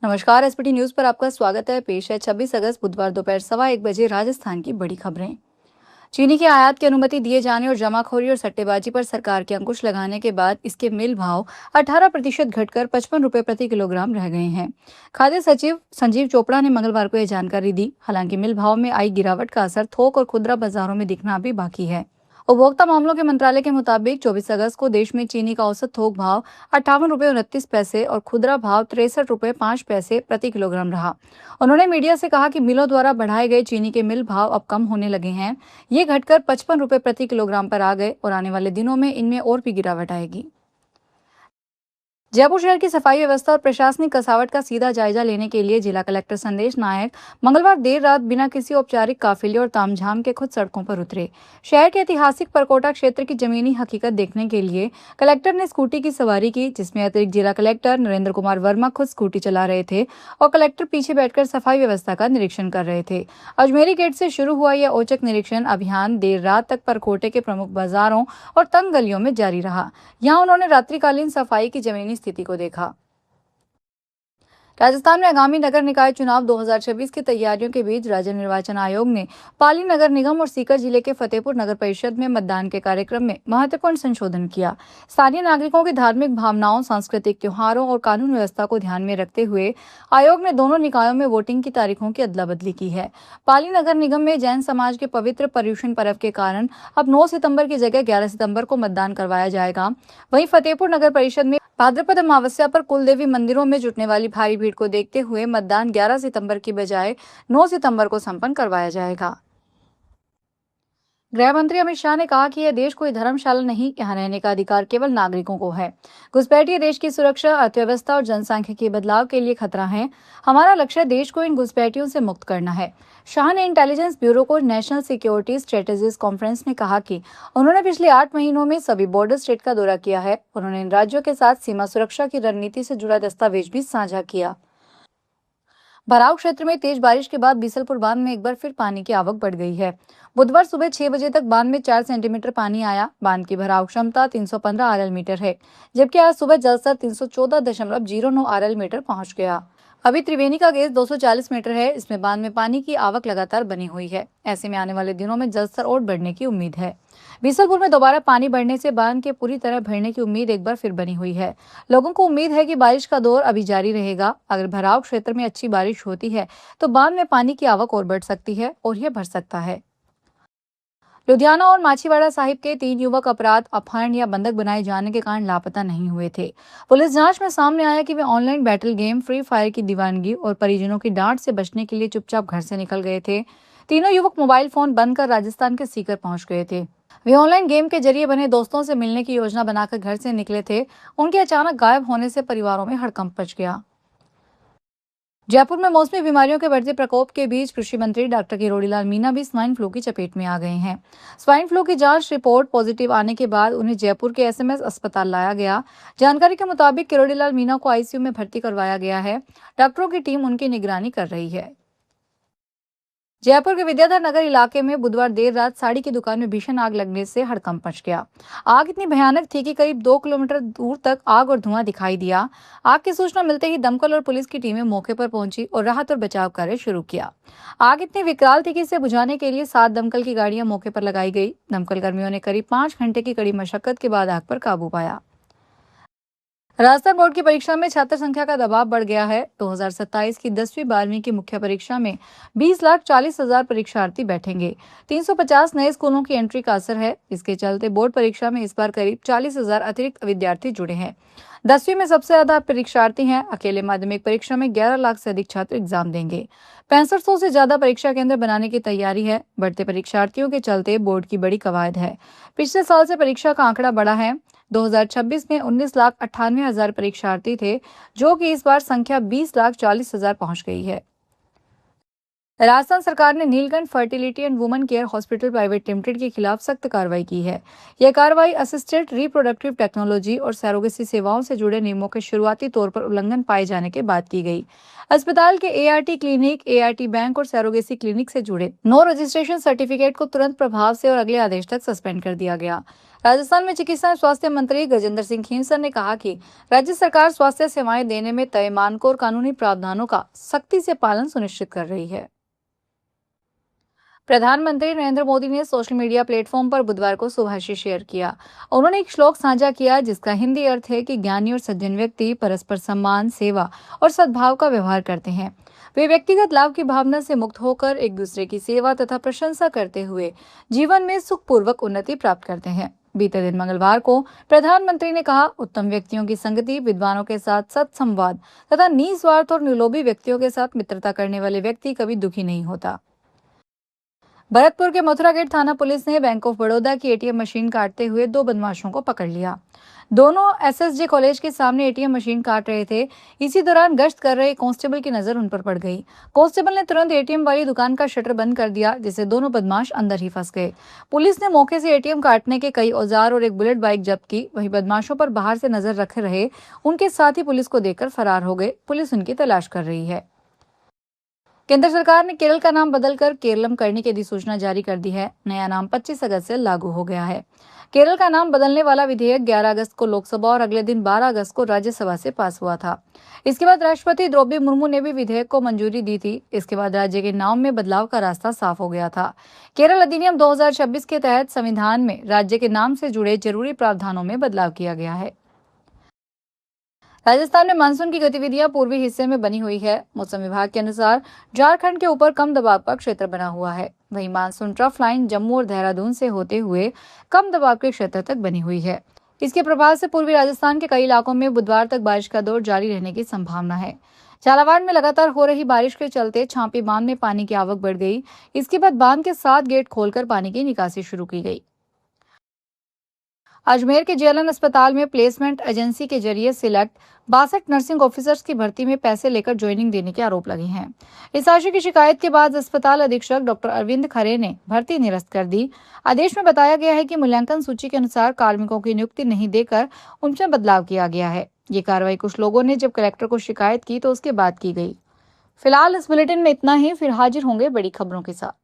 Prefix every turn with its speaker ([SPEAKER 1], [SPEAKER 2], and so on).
[SPEAKER 1] नमस्कार। SPT news पर आपका स्वागत है। पेश है 26 अगस्त बुधवार दोपहर 1:15 राजस्थान की बड़ी खबरें। चीनी के आयात की अनुमति दिए जाने और जमाखोरी और सट्टेबाजी पर सरकार के अंकुश लगाने के बाद इसके मिल भाव 18% घटकर 55 रुपए प्रति किलोग्राम रह गए हैं। खाद्य सचिव संजीव चोपड़ा ने मंगलवार को यह जानकारी दी। हालांकि मिल भाव में आई गिरावट का असर थोक और खुदरा बाजारों में दिखना भी बाकी है। उपभोक्ता मामलों के मंत्रालय के मुताबिक 24 अगस्त को देश में चीनी का औसत थोक भाव 58 रुपये 29 पैसे और खुदरा भाव 63 रुपये 5 पैसे प्रति किलोग्राम रहा। उन्होंने मीडिया से कहा कि मिलों द्वारा बढ़ाए गए चीनी के मिल भाव अब कम होने लगे हैं। ये घटकर 55 रुपये प्रति किलोग्राम पर आ गए और आने वाले दिनों में इनमें और भी गिरावट आएगी। जयपुर शहर की सफाई व्यवस्था और प्रशासनिक कसावट का सीधा जायजा लेने के लिए जिला कलेक्टर संदेश नायक मंगलवार देर रात बिना किसी औपचारिक काफिले और तामझाम के खुद सड़कों पर उतरे। शहर के ऐतिहासिक परकोटा क्षेत्र की जमीनी हकीकत देखने के लिए कलेक्टर ने स्कूटी की सवारी की, जिसमें अतिरिक्त जिला कलेक्टर नरेंद्र कुमार वर्मा खुद स्कूटी चला रहे थे और कलेक्टर पीछे बैठकर सफाई व्यवस्था का निरीक्षण कर रहे थे। अजमेरी गेट से शुरू हुआ यह औचक निरीक्षण अभियान देर रात तक परकोटे के प्रमुख बाजारों और तंग गलियों में जारी रहा। यहाँ उन्होंने रात्रिकालीन सफाई की जमीनी स्थिति को देखा। राजस्थान में आगामी नगर निकाय चुनाव 2026 की तैयारियों के बीच राज्य निर्वाचन आयोग ने पाली नगर निगम और सीकर जिले के फतेहपुर नगर परिषद में मतदान के कार्यक्रम में महत्वपूर्ण संशोधन किया। स्थानीय नागरिकों की धार्मिक भावनाओं, सांस्कृतिक त्योहारों और कानून व्यवस्था को ध्यान में रखते हुए आयोग ने दोनों निकायों में वोटिंग की तारीखों की अदला बदली की है। पाली नगर निगम में जैन समाज के पवित्र पर्युषण पर्व के कारण अब 9 सितंबर की जगह 11 सितंबर को मतदान करवाया जाएगा। वहीं फतेहपुर नगर परिषद में भाद्रपद अमावस्या पर कुलदेवी मंदिरों में जुटने वाली भारी भीड़ को देखते हुए मतदान 11 सितंबर की बजाय 9 सितंबर को संपन्न करवाया जाएगा। गृह मंत्री अमित शाह ने कहा कि यह देश कोई धर्मशाला नहीं, यहाँ रहने का अधिकार केवल नागरिकों को है। घुसपैठिए देश की सुरक्षा, अर्थव्यवस्था और जनसांख्यिकीय बदलाव के लिए खतरा है। हमारा लक्ष्य देश को इन घुसपैठियों से मुक्त करना है। शाह ने इंटेलिजेंस ब्यूरो को नेशनल सिक्योरिटी स्ट्रेटेजीज कॉन्फ्रेंस में कहा कि उन्होंने पिछले 8 महीनों में सभी बॉर्डर स्टेट का दौरा किया है। उन्होंने इन राज्यों के साथ सीमा सुरक्षा की रणनीति से जुड़ा दस्तावेज भी साझा किया। भराव क्षेत्र में तेज बारिश के बाद बीसलपुर बांध में एक बार फिर पानी की आवक बढ़ गई है। बुधवार सुबह 6 बजे तक बांध में 4 सेंटीमीटर पानी आया। बांध की भराव क्षमता 315 आरएल मीटर है, जबकि आज सुबह जलस्तर 314.09 आरएल मीटर पहुंच गया। अभी त्रिवेणी का गेज 240 मीटर है। इसमें बांध में पानी की आवक लगातार बनी हुई है। ऐसे में आने वाले दिनों में जलस्तर और बढ़ने की उम्मीद है। बीसलपुर में दोबारा पानी बढ़ने से बांध के पूरी तरह भरने की उम्मीद एक बार फिर बनी हुई है। लोगों को उम्मीद है कि बारिश का दौर अभी जारी रहेगा। अगर भराव क्षेत्र में अच्छी बारिश होती है तो बांध में पानी की आवक और बढ़ सकती है और यह भर सकता है। लुधियाना और माछीवाड़ा साहिब के 3 युवक अपराध, अपहरण या बंधक बनाए जाने के कारण लापता नहीं हुए थे। पुलिस जांच में सामने आया कि वे online battle game free fire की दीवानगी और परिजनों की डांट से बचने के लिए चुपचाप घर से निकल गए थे। तीनों युवक मोबाइल फोन बंद कर राजस्थान के सीकर पहुंच गए थे। वे ऑनलाइन गेम के जरिए बने दोस्तों से मिलने की योजना बनाकर घर से निकले थे। उनके अचानक गायब होने से परिवारों में हड़कंप मच गया। जयपुर में मौसमी बीमारियों के बढ़ते प्रकोप के बीच कृषि मंत्री डॉक्टर किरोड़ीलाल मीणा भी स्वाइन फ्लू की चपेट में आ गए हैं। स्वाइन फ्लू की जांच रिपोर्ट पॉजिटिव आने के बाद उन्हें जयपुर के एसएमएस अस्पताल लाया गया। जानकारी के मुताबिक किरोड़ीलाल मीणा को आईसीयू में भर्ती करवाया गया है। डॉक्टरों की टीम उनकी निगरानी कर रही है। जयपुर के विद्याधर नगर इलाके में बुधवार देर रात साड़ी की दुकान में भीषण आग लगने से हड़कंप मच गया। आग इतनी भयानक थी कि करीब 2 किलोमीटर दूर तक आग और धुआं दिखाई दिया। आग की सूचना मिलते ही दमकल और पुलिस की टीमें मौके पर पहुंची और राहत और बचाव कार्य शुरू किया। आग इतनी विकराल थी कि इसे बुझाने के लिए 7 दमकल की गाड़ियां मौके पर लगाई गई। दमकल कर्मियों ने करीब 5 घंटे की कड़ी मशक्कत के बाद आग पर काबू पाया। राजस्थान बोर्ड की परीक्षा में छात्र संख्या का दबाव बढ़ गया है। 2027 की 10वीं 12वीं की मुख्य परीक्षा में 20,40,000 परीक्षार्थी बैठेंगे। 350 नए स्कूलों की एंट्री का असर है। इसके चलते बोर्ड परीक्षा में इस बार करीब 40,000 अतिरिक्त विद्यार्थी जुड़े हैं। 10वीं में सबसे ज्यादा परीक्षार्थी हैं। अकेले माध्यमिक परीक्षा में 11 लाख से अधिक छात्र एग्जाम देंगे। 6500 से ज्यादा परीक्षा केंद्र बनाने की तैयारी है। बढ़ते परीक्षार्थियों के चलते बोर्ड की बड़ी कवायद है। पिछले साल से परीक्षा का आंकड़ा बढ़ा है। 2026 में 19,98,000 परीक्षार्थी थे, जो कि इस बार संख्या 20,40,000 पहुंच गई है। राजस्थान सरकार ने Neelkanth fertility and women care hospital private limited के खिलाफ सख्त कार्रवाई की है। यह कार्रवाई असिस्टेड रिप्रोडक्टिव टेक्नोलॉजी और सैरोगेसी सेवाओं से जुड़े नियमों के शुरुआती तौर पर उल्लंघन पाए जाने के बाद की गई। अस्पताल के एआरटी क्लिनिक, एआरटी बैंक और सैरोगेसी क्लिनिक से जुड़े नो रजिस्ट्रेशन सर्टिफिकेट को तुरंत प्रभाव से और अगले आदेश तक सस्पेंड कर दिया गया। राजस्थान में चिकित्सा एवं स्वास्थ्य मंत्री गजेंद्र सिंह खींवसर ने कहा कि राज्य सरकार स्वास्थ्य सेवाएं देने में तय मानकों और कानूनी प्रावधानों का सख्ती से पालन सुनिश्चित कर रही है। प्रधानमंत्री नरेंद्र मोदी ने सोशल मीडिया प्लेटफॉर्म पर बुधवार को सुभाषित शेयर किया। उन्होंने एक श्लोक साझा किया जिसका हिंदी अर्थ है कि ज्ञानी और सज्जन व्यक्ति परस्पर सम्मान, सेवा और सद्भाव का व्यवहार करते हैं। वे व्यक्तिगत लाभ की भावना से मुक्त होकर एक दूसरे की सेवा तथा प्रशंसा करते हुए जीवन में सुखपूर्वक उन्नति प्राप्त करते हैं। बीते दिन मंगलवार को प्रधानमंत्री ने कहा, उत्तम व्यक्तियों की संगति, विद्वानों के साथ सत्संवाद तथा निस्वार्थ और निर्लोभी व्यक्तियों के साथ मित्रता करने वाले व्यक्ति कभी दुखी नहीं होता। भरतपुर के मथुरा गेट थाना पुलिस ने बैंक ऑफ बड़ौदा की एटीएम मशीन काटते हुए 2 बदमाशों को पकड़ लिया। दोनों एसएसजे कॉलेज के सामने एटीएम मशीन काट रहे थे। इसी दौरान गश्त कर रहे कांस्टेबल की नजर उन पर पड़ गई। कांस्टेबल ने तुरंत एटीएम वाली दुकान का शटर बंद कर दिया, जिससे दोनों बदमाश अंदर ही फंस गए। पुलिस ने मौके से एटीएम काटने के कई औजार और एक बुलेट बाइक जब्त की। वहीं बदमाशों पर बाहर से नजर रखे रहे उनके साथी पुलिस को देखकर फरार हो गए। पुलिस उनकी तलाश कर रही है। केंद्र सरकार ने केरल का नाम बदलकर केरलम करने की अधिसूचना जारी कर दी है। नया नाम 25 अगस्त से लागू हो गया है। केरल का नाम बदलने वाला विधेयक 11 अगस्त को लोकसभा और अगले दिन 12 अगस्त को राज्यसभा से पास हुआ था। इसके बाद राष्ट्रपति द्रौपदी मुर्मू ने भी विधेयक को मंजूरी दी थी। इसके बाद राज्य के नाम में बदलाव का रास्ता साफ हो गया था। केरल अधिनियम 2026 के तहत संविधान में राज्य के नाम से जुड़े जरूरी प्रावधानों में बदलाव किया गया है। राजस्थान में मानसून की गतिविधियां पूर्वी हिस्से में बनी हुई है। मौसम विभाग के अनुसार झारखंड के ऊपर कम दबाव का क्षेत्र बना हुआ है। वहीं मानसून ट्रफ लाइन जम्मू और देहरादून से होते हुए कम दबाव के क्षेत्र तक बनी हुई है। इसके प्रभाव से पूर्वी राजस्थान के कई इलाकों में बुधवार तक बारिश का दौर जारी रहने की संभावना है। झालावाड़ में लगातार हो रही बारिश के चलते छांपी बांध में पानी की आवक बढ़ गई। इसके बाद बांध के 7 गेट खोलकर पानी की निकासी शुरू की गई। अजमेर के जेएलएन अस्पताल में प्लेसमेंट एजेंसी के जरिए सिलेक्ट 62 नर्सिंग ऑफिसर्स की भर्ती में पैसे लेकर ज्वाइनिंग देने के आरोप लगे हैं। इस राशि की शिकायत के बाद अस्पताल अधीक्षक डॉक्टर अरविंद खरे ने भर्ती निरस्त कर दी। आदेश में बताया गया है कि मूल्यांकन सूची के अनुसार कार्मिकों की नियुक्ति नहीं देकर उनमें बदलाव किया गया है। ये कार्रवाई कुछ लोगों ने जब कलेक्टर को शिकायत की तो उसके बाद की गई। फिलहाल इस बुलेटिन में इतना ही। फिर हाजिर होंगे बड़ी खबरों के साथ।